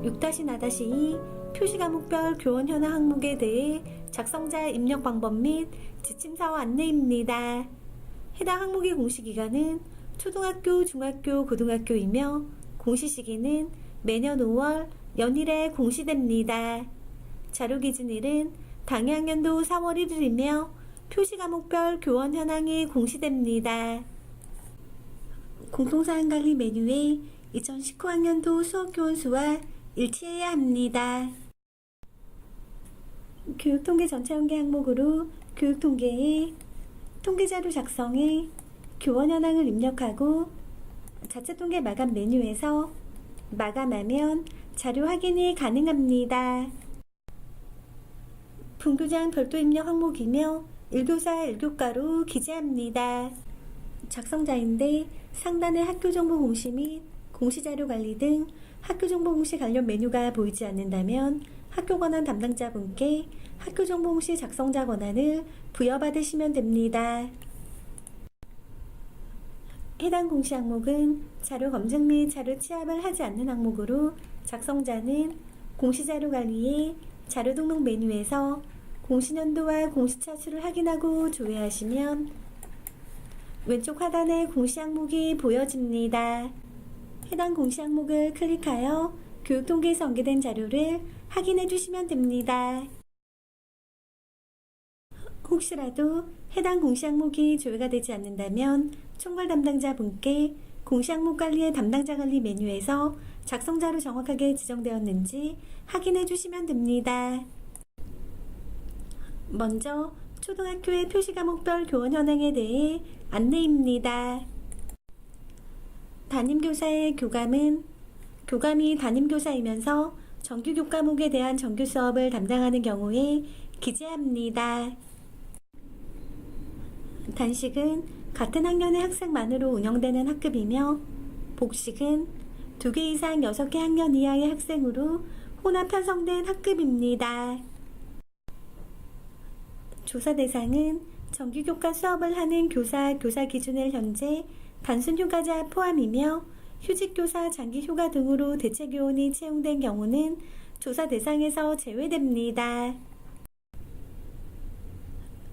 6-4-2 표시과목별 교원 현황 항목에 대해 작성자 입력 방법 및 지침사와 안내입니다. 해당 항목의 공시기간은 초등학교, 중학교, 고등학교이며 공시 시기는 매년 5월 연일에 공시됩니다. 자료기준일은 당해학년도 4월 1일이며 표시과목별 교원 현황이 공시됩니다. 공통사항 관리 메뉴에 2019학년도 수업교원 수와 일치해야 합니다. 교육통계 전체연계 항목으로 교육통계에 통계자료 작성에 교원 현황을 입력하고 자체통계 마감 메뉴에서 마감하면 자료 확인이 가능합니다. 분교장 별도 입력 항목이며 1교사 1교과로 기재합니다. 작성자인데 상단의 학교정보 공시 및 공시자료 관리 등 학교정보 공시 관련 메뉴가 보이지 않는다면 학교 권한 담당자분께 학교정보 공시 작성자 권한을 부여받으시면 됩니다. 해당 공시 항목은 자료 검증 및 자료 취합을 하지 않는 항목으로 작성자는 공시자료 관리에 자료 등록 메뉴에서 공시년도와 공시차수를 확인하고 조회하시면 왼쪽 하단에 공시 항목이 보여집니다. 해당 공시 항목을 클릭하여 교육통계에서 언급된 자료를 확인해 주시면 됩니다. 혹시라도 해당 공시 항목이 조회가 되지 않는다면 총괄 담당자 분께 공시 항목 관리의 담당자 관리 메뉴에서 작성자로 정확하게 지정되었는지 확인해 주시면 됩니다. 먼저 초등학교의 표시과목별 교원 현황에 대해 안내입니다. 담임교사의 교감은 교감이 담임교사이면서 정규 교과목에 대한 정규 수업을 담당하는 경우에 기재합니다. 단식은 같은 학년의 학생만으로 운영되는 학급이며 복식은 2개 이상 6개 학년 이하의 학생으로 혼합 편성된 학급입니다. 조사 대상은 정규교과 수업을 하는 교사 기준일 현재 단순 휴가자 포함이며 휴직교사, 장기휴가 등으로 대체교원이 채용된 경우는 조사 대상에서 제외됩니다.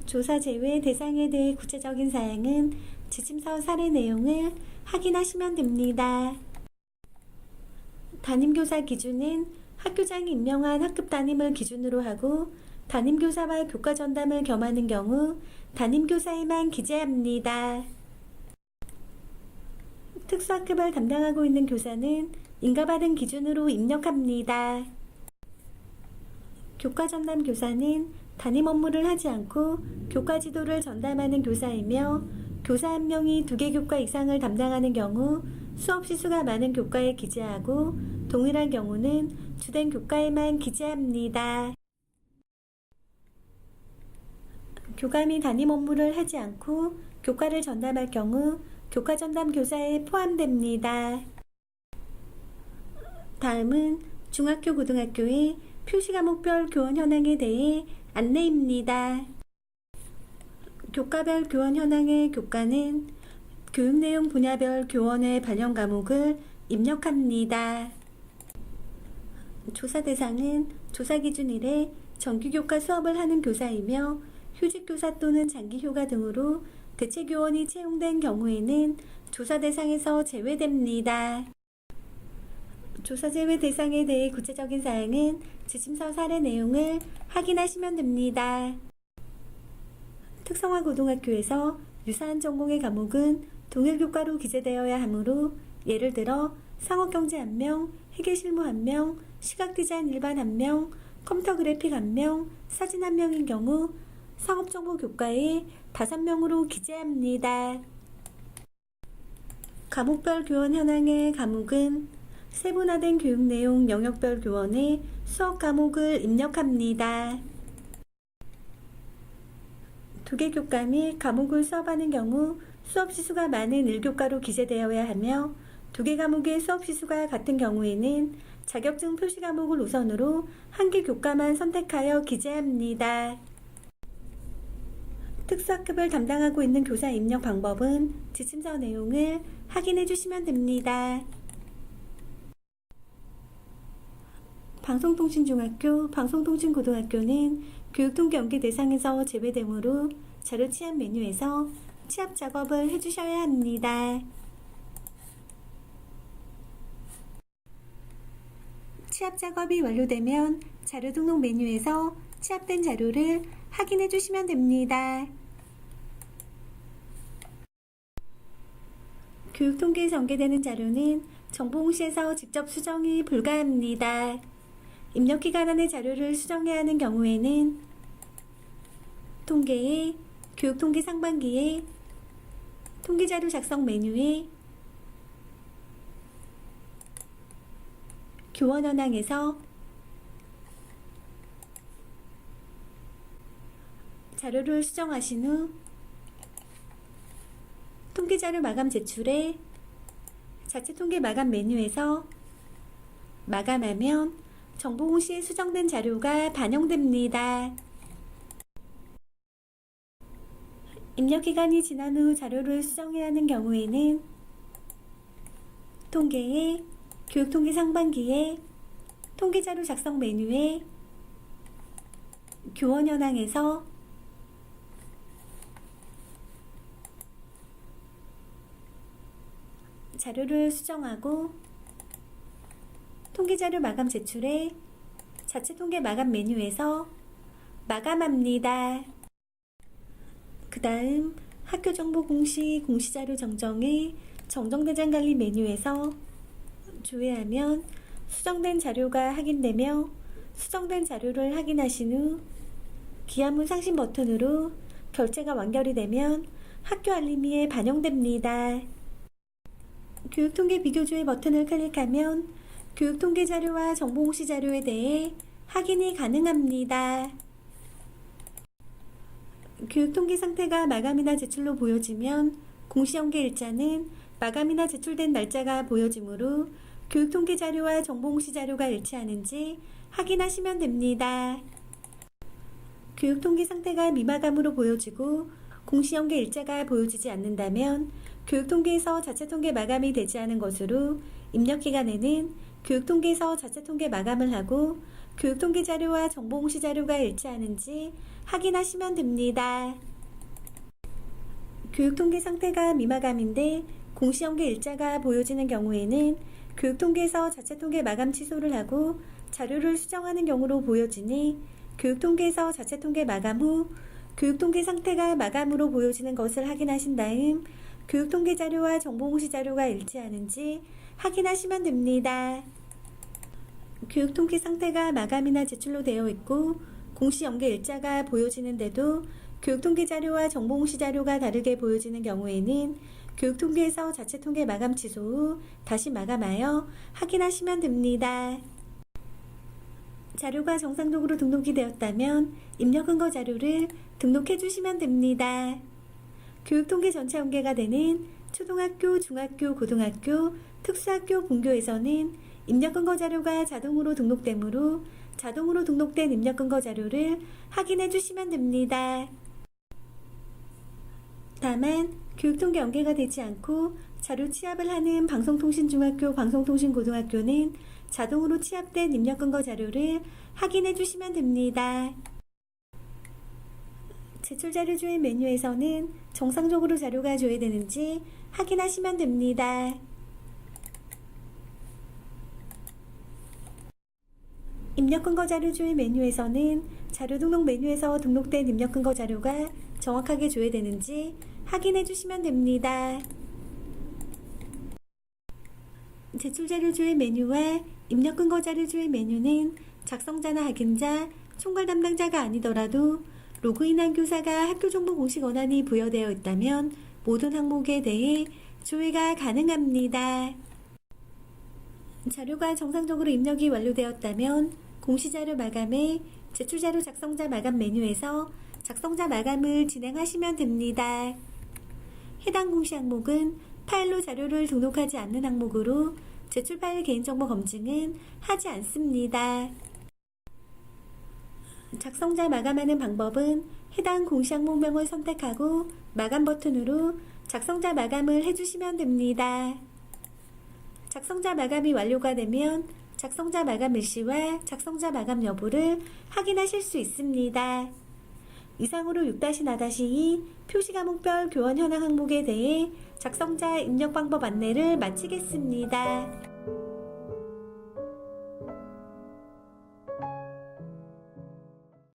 조사 제외 대상에 대해 구체적인 사항은 지침서 사례 내용을 확인하시면 됩니다. 담임교사 기준은 학교장이 임명한 학급 담임을 기준으로 하고 담임교사와 교과 전담을 겸하는 경우 담임교사에만 기재합니다. 특수학급을 담당하고 있는 교사는 인가받은 기준으로 입력합니다. 교과 전담 교사는 담임 업무를 하지 않고 교과 지도를 전담하는 교사이며 교사 한 명이 2개 교과 이상을 담당하는 경우 수업 시수가 많은 교과에 기재하고 동일한 경우는 주된 교과에만 기재합니다. 교감이 담임 업무를 하지 않고 교과를 전담할 경우 교과 전담 교사에 포함됩니다. 다음은 중학교, 고등학교의 표시과목별 교원 현황에 대해 안내입니다. 교과별 교원 현황의 교과는 교육내용 분야별 교원의 발령 과목을 입력합니다. 조사 대상은 조사 기준일에 정규교과 수업을 하는 교사이며 휴직교사 또는 장기휴가 등으로 대체교원이 채용된 경우에는 조사 대상에서 제외됩니다. 조사 제외 대상에 대해 구체적인 사항은 지침서 사례 내용을 확인하시면 됩니다. 특성화 고등학교에서 유사한 전공의 과목은 동일교과로 기재되어야 하므로 예를 들어 상업경제 1명, 회계실무 1명, 시각디자인 일반 1명, 컴퓨터 그래픽 1명, 사진 1명인 경우 상업정보 교과에 5명으로 기재합니다. 과목별 교원 현황의 과목은 세분화된 교육내용 영역별 교원의 수업 과목을 입력합니다. 2개 교과 및 과목을 수업하는 경우 수업 시수가 많은 1교과로 기재되어야 하며 2개 과목의 수업 시수가 같은 경우에는 자격증 표시 과목을 우선으로 1개 교과만 선택하여 기재합니다. 특수학급을 담당하고 있는 교사 입력 방법은 지침서 내용을 확인해 주시면 됩니다. 방송통신중학교, 방송통신고등학교는 교육통계 연계 대상에서 제외되므로 자료 취합 메뉴에서 취합 작업을 해주셔야 합니다. 취합 작업이 완료되면 자료 등록 메뉴에서 취합된 자료를 확인해 주시면 됩니다. 교육통계에 전개되는 자료는 정보공시에서 직접 수정이 불가합니다. 입력기간 안에 자료를 수정해야 하는 경우에는 통계에 교육통계 상반기에 통계자료 작성 메뉴에 교원 현황에서 자료를 수정하신 후 통계자료 마감 제출에 자체 통계 마감 메뉴에서 마감하면 정보공시에 수정된 자료가 반영됩니다. 입력기간이 지난 후 자료를 수정해야 하는 경우에는 통계에 교육통계 상반기에 통계자료 작성 메뉴에 교원 현황에서 자료를 수정하고 통계자료 마감 제출에 자체 통계 마감 메뉴에서 마감합니다. 그 다음 학교정보공시 공시자료 정정의 정정대장 관리 메뉴에서 조회하면 수정된 자료가 확인되며 수정된 자료를 확인하신 후 기한문 상신 버튼으로 결제가 완결이 되면 학교 알림이에 반영됩니다. 교육통계 비교조회 버튼을 클릭하면 교육통계 자료와 정보공시 자료에 대해 확인이 가능합니다. 교육통계 상태가 마감이나 제출로 보여지면 공시연계 일자는 마감이나 제출된 날짜가 보여지므로 교육통계 자료와 정보공시 자료가 일치하는지 확인하시면 됩니다. 교육통계 상태가 미마감으로 보여지고 공시연계 일자가 보여지지 않는다면 교육통계에서 자체통계 마감이 되지 않은 것으로 입력기간에는 교육통계에서 자체통계 마감을 하고 교육통계 자료와 정보공시 자료가 일치하는지 확인하시면 됩니다. 교육통계 상태가 미마감인데 공시연계 일자가 보여지는 경우에는 교육통계에서 자체통계 마감 취소를 하고 자료를 수정하는 경우로 보여지니 교육통계에서 자체통계 마감 후 교육통계 상태가 마감으로 보여지는 것을 확인하신 다음 교육통계 자료와 정보공시 자료가 일치하는지 확인하시면 됩니다. 교육통계 상태가 마감이나 제출로 되어 있고 공시 연계 일자가 보여지는데도 교육통계 자료와 정보공시 자료가 다르게 보여지는 경우에는 교육통계에서 자체통계 마감 취소 후 다시 마감하여 확인하시면 됩니다. 자료가 정상적으로 등록이 되었다면 입력 근거 자료를 등록해 주시면 됩니다. 교육통계 전체 연계가 되는 초등학교, 중학교, 고등학교, 특수학교, 분교에서는 입력 근거 자료가 자동으로 등록되므로 자동으로 등록된 입력 근거 자료를 확인해 주시면 됩니다. 다만 교육통계 연계가 되지 않고 자료 취합을 하는 방송통신중학교, 방송통신고등학교는 자동으로 취합된 입력 근거 자료를 확인해 주시면 됩니다. 제출 자료 조회 메뉴에서는 정상적으로 자료가 조회되는지 확인하시면 됩니다. 입력 근거 자료 조회 메뉴에서는 자료 등록 메뉴에서 등록된 입력 근거 자료가 정확하게 조회되는지 확인해 주시면 됩니다. 제출 자료 조회 메뉴와 입력 근거 자료 조회 메뉴는 작성자나 확인자, 총괄 담당자가 아니더라도 로그인한 교사가 학교정보 공시 권한이 부여되어 있다면 모든 항목에 대해 조회가 가능합니다. 자료가 정상적으로 입력이 완료되었다면 공시자료 마감에 제출자료 작성자 마감 메뉴에서 작성자 마감을 진행하시면 됩니다. 해당 공시 항목은 파일로 자료를 등록하지 않는 항목으로 제출 파일 개인정보 검증은 하지 않습니다. 작성자 마감하는 방법은 해당 공시 항목명을 선택하고 마감 버튼으로 작성자 마감을 해주시면 됩니다. 작성자 마감이 완료가 되면 작성자 마감 일시와 작성자 마감 여부를 확인하실 수 있습니다. 이상으로 6-4-2 표시과목별 교원 현황 항목에 대해 작성자 입력 방법 안내를 마치겠습니다.